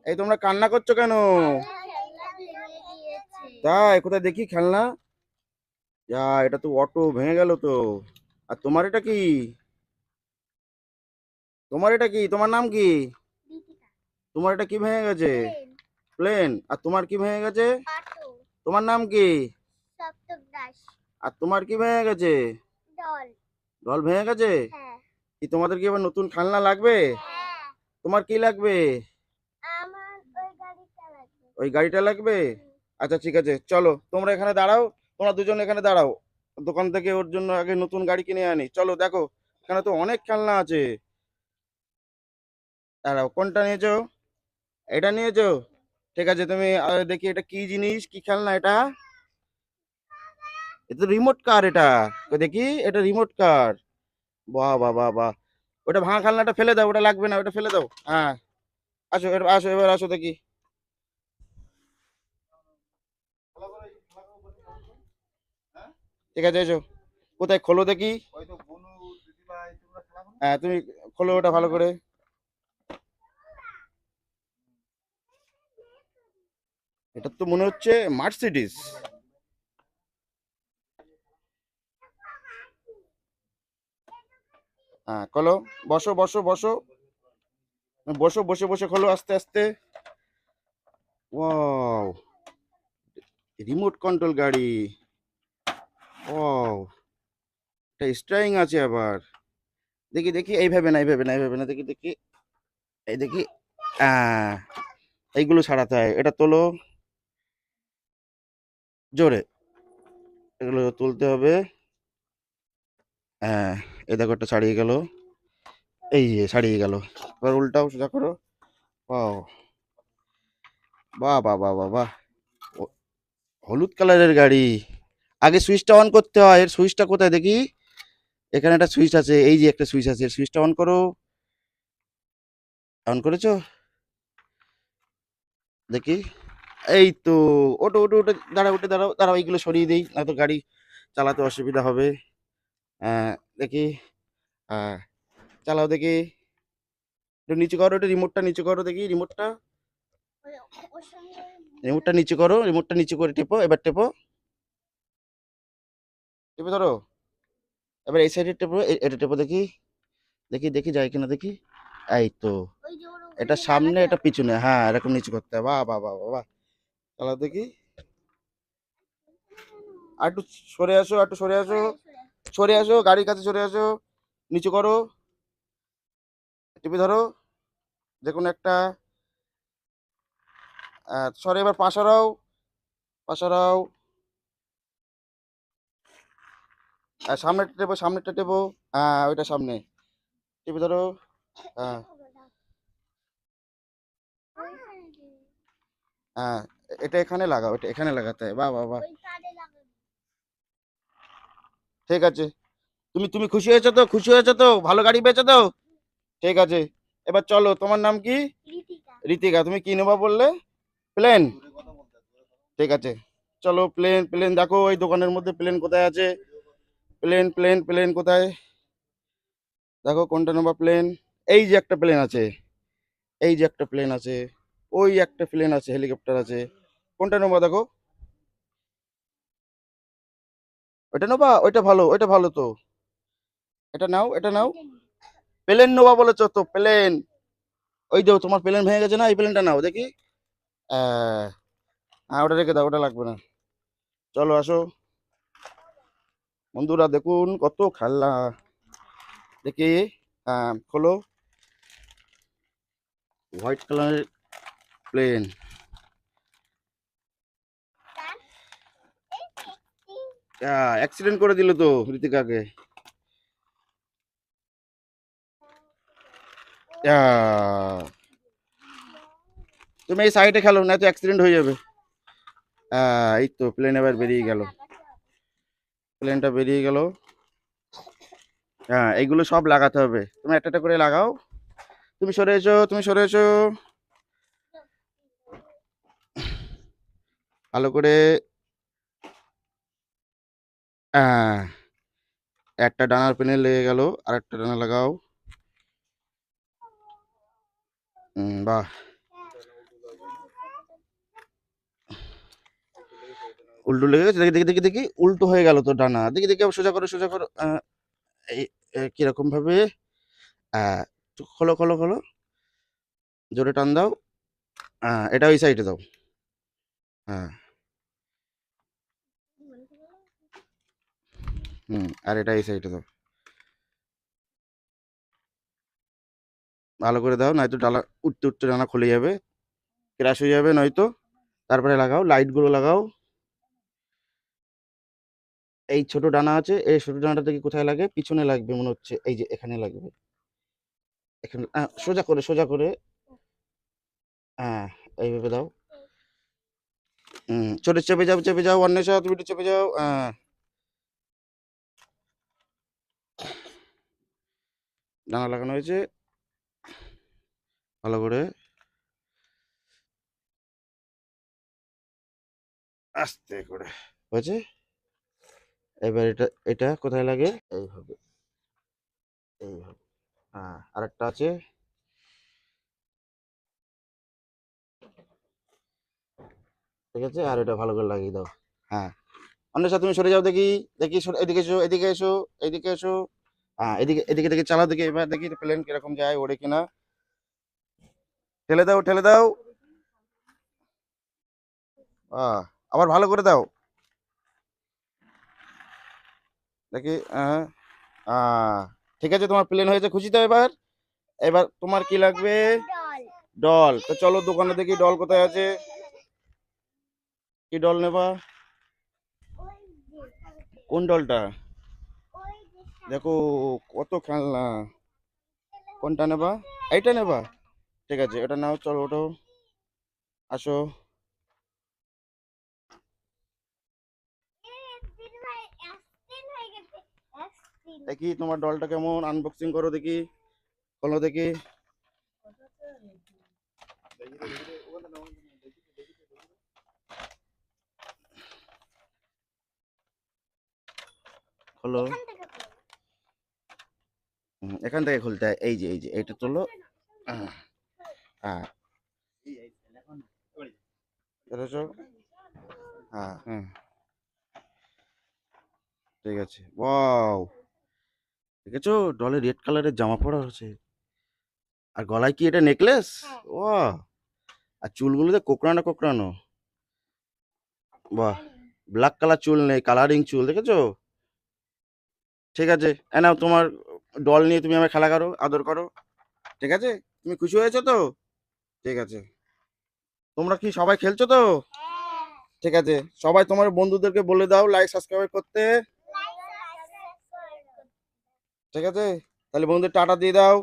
এই তোমরা কান্না করছো কেন? তাই কোথায় দেখি খেলনা? যা, এটা তো অটো ভেঙে গেল তো। আর তোমার এটা কি? তোমার এটা কি? তোমার নাম কি? তোমার এটা কি ভেঙে গেছে? প্লেন। আর তোমার কি ভেঙে গেছে? তোমার নাম কি? আর তোমার কি ভেঙে গেছে? ডল ভেঙে গেছে? কি তোমাদের কি আবার নতুন খেলনা লাগবে? তোমার কি লাগবে? ওই গাড়িটা লাগবে? আচ্ছা ঠিক আছে, চলো তোমরা এখানে দাঁড়াও। তোমরা দুজন এখানে দাঁড়াও। দোকান থেকে ওর জন্য আগে নতুন গাড়ি কিনে আনি। চলো দেখো, এখানে তো অনেক খেলনা আছে। দাঁড়াও, কোনটা নিয়েছো? এটা নিয়েছো? ঠিক আছে, তুমি দেখি এটা কি জিনিস, কি খেলনা এটা? এটা রিমোট কার এটা। দেখি, এটা রিমোট কার। বাহ বাহ বাহ বাহ। ওটা ভাঙা খেলনাটা ফেলে দাও, ওটা লাগবে না, ওটা ফেলে দাও। হ্যাঁ, আসো আসো, এবার আসো দেখি। ঠিক আছে, এসো। কোথায় খোলো দেখি। হ্যাঁ, তুমি খোলো ওটা ভালো করে। এটা তো মনে হচ্ছে মার্সিডিস। হ্যাঁ, খোলো। বসো বসো বসো। বসো, বসে বসে খোলো আস্তে আস্তে। ওয়াও, রিমোট কন্ট্রোল গাড়ি। ওয়াও, এটা স্টারিং আছে আবার। দেখি দেখি, এইভাবে না, এইভাবে না, এইভাবে না, দেখি দেখি। এই দেখি। আহ এইগুলো ছাড়াতে হয়, এটা তোলো জোরে। এগুলো তুলতে হবে। হ্যাঁ, এই দেখো একটা ছাড়িয়ে গেল। এই যে ছাড়িয়ে গেল। এবার উল্টাও, সোজা করো। বাহ বাহ বাহ বাহ বাহ বাহ। ও- হলুদ কালারের গাড়ি। আগে সুইচটা অন করতে হয়। এর সুইচটা কোথায় দেখি? এখানে একটা সুইচ আছে, এই যে একটা সুইচ আছে, এর সুইচটা অন করো। অন করেছো? দেখি। এই তো। ওটো ওটো ওটো, দাঁড়াও, উঠে দাঁড়াও দাঁড়াও, এইগুলো সরিয়ে দিই, না তো গাড়ি চালাতে অসুবিধা হবে। হ্যাঁ, দেখি। হ্যাঁ, চালাও দেখি। একটু নিচু করো, একটু রিমোটটা নিচু করো দেখি, রিমোটটা। রিমোটটা নিচু করো, রিমোটটা নিচু করে টেপো, এবার টেপো। টেপে ধরো। এবার এই সাইডে টেপো, এটা টেপো দেখি। দেখি দেখি যায় কিনা দেখি। এই তো। এটা সামনে, এটা পিছনে, হ্যাঁ এরকম নিচু করতে হবে। বাহ বাহ বাহ বাহ বাহ। চালাও দেখি। আর একটু সরে আসো, আর একটু সরে আসো। সরে আসো, গাড়ির কাছে সরে আসো। নিচু করো। টিপে ধরো যে কোনো একটা। সরে, এবার পা সরাও। পা সরাও। সামনেটা টেপো, সামনেটা টেপো। হ্যাঁ, ওইটা সামনে। টিপে ধরো। হ্যাঁ হ্যাঁ, এটা এখানে লাগাও, এটা এখানে লাগাতে হয়। বাহ বাহ বাহ। ঠিক আছে। তুমি তুমি খুশি হয়েছো তো? খুশি হয়েছো তো? ভালো গাড়ি পেয়েছো তো? ঠিক আছে। এবার চলো, তোমার নাম কি? ঋতিকা। তুমি কি নেবা বললে? প্লেন। ঠিক আছে, চলো প্লেন। প্লেন দেখো, ওই দোকানের মধ্যে প্লেন কোথায় আছে? প্লেন প্লেন প্লেন কোথায়? দেখো কোনটা নেবা প্লেন। এই যে একটা প্লেন আছে। এই যে একটা প্লেন আছে। ওই একটা প্লেন আছে, হেলিকপ্টার আছে। কোনটা নেবা দেখো। ওইটা নেবা? ওইটা ভালো, ওইটা ভালো তো। এটা নাও, এটা নাও। প্লেন নেবা বলেছো তো, প্লেন। ওই যে তোমার প্লেন ভেঙে গেছে না, এই প্লেনটা নাও দেখি। আহ, হ্যাঁ, ওটা রেখে দাও, ওটা লাগবে না। চলো আসো। বন্ধুরা দেখুন কত খেলনা। দেখি। খোলো। হোয়াইট কালারের প্লেন। অ্যাক্সিডেন্ট করে দিল তো ঋতিকাকে। আহ, তুমি এই সাইডে খেলো, না তো অ্যাক্সিডেন্ট হয়ে যাবে। এই তো প্লেন এবার বেরিয়ে গেল। প্লেনটা বেরিয়ে গেল। হ্যাঁ, এইগুলো সব লাগাতে হবে, তুমি একটা একটা করে লাগাও। তুমি সরে এসো, তুমি সরে এসো। ভালো করে। আহ, একটা ডানার প্লেন লেগে গেল। আর একটা ডানা লাগাও। বাহ। উল্টো লেগে গেছে, দেখি দেখি দেখি দেখি, উল্টো হয়ে গেল তো ডানা, দেখি দেখি, আবার সোজা করো সোজা করো, এই কিরকম ভাবে, খোলো খোলো খোলো, জোরে টান দাও, এটা ওই সাইডে দাও, হ্যাঁ, আর এটা এই সাইডে দাও, ভালো করে দাও, নয়তো ডালা উঠতে উঠতে ডানা খুলে যাবে, ক্র্যাশ হয়ে যাবে নয়তো। তারপরে লাগাও, লাইটগুলো লাগাও। এই ছোট ডানা আছে, এই ছোট ডানাটা থেকে কোথায় লাগে? পিছনে লাগবে মনে হচ্ছে, এই যে এখানে লাগবে, এখানে, সোজা করে সোজা করে, হ্যাঁ, এইভাবে দাও, চলে চেপে যাও অন্বেষা, তুমি একটু চেপে যাও, ডানা লাগানো হয়েছে, ভালো করে আস্তে করে হয়েছে। এবার এটা এটা কোথায় লাগে? এইভাবে, এইভাবে, আরেকটা আছে, ঠিক আছে, আর এটা ভালো করে লাগিয়ে দাও, হ্যাঁ। অন্বেষা তুমি সরে যাও, দেখি দেখি, এদিকে এসো, এদিকে এসো, এদিকে এসো, এদিকে এদিকে দেখি, চালাও দেখি, এবার দেখি প্লেন কিরকম যায়, ওড়ে কিনা, ঠেলে দাও ঠেলে দাও, আহ আবার ভালো করে দাও, দেখি, আহ ঠিক আছে, তোমার প্লেন হয়েছে, খুশি তো? এবার এবার তোমার কি লাগবে? ডল। তো চলো দোকানে দেখি ডল কোথায় আছে, কি ডল নেবা? কোন ডলটা? দেখো কত খেলনা, কোনটা নেবা? এইটা নেবা? ঠিক আছে, এটা নাও, চলো ওটো, আসো, দেখি তোমার ডলটা কেমন, আনবক্সিং করো দেখি, খোলো দেখি, খোলো, এখান থেকে খুলতে হয়, এই যে এই যে এইটা তোলো, আহ, হ্যাঁ, দেখেছো, হ্যাঁ, ঠিক আছে, ওয়াও, দেখেছো ডলে রেড কালারের জামা পরা আছে, আর গলায় কি এটা নেকলেস? ওয়াও, আর চুলগুলোতে কোকড়ানো কোকড়ানো, বাহ, ব্ল্যাক কালার চুল নেই, কালারিং চুল, দেখেছো? ঠিক আছে, এ নাও তোমার ডল নিয়ে তুমি আমার খেলা করো, আদর করো, ঠিক আছে? তুমি খুশি হয়েছো তো? ঠিক আছে, তোমরা কি সবাই খেলছো তো? ঠিক আছে, সবাই তোমার বন্ধুদেরকে বলে দাও লাইক সাবস্ক্রাইব করতে, ঠিক আছে? তাহলে বন্ধুদের টাটা দিয়ে দাও।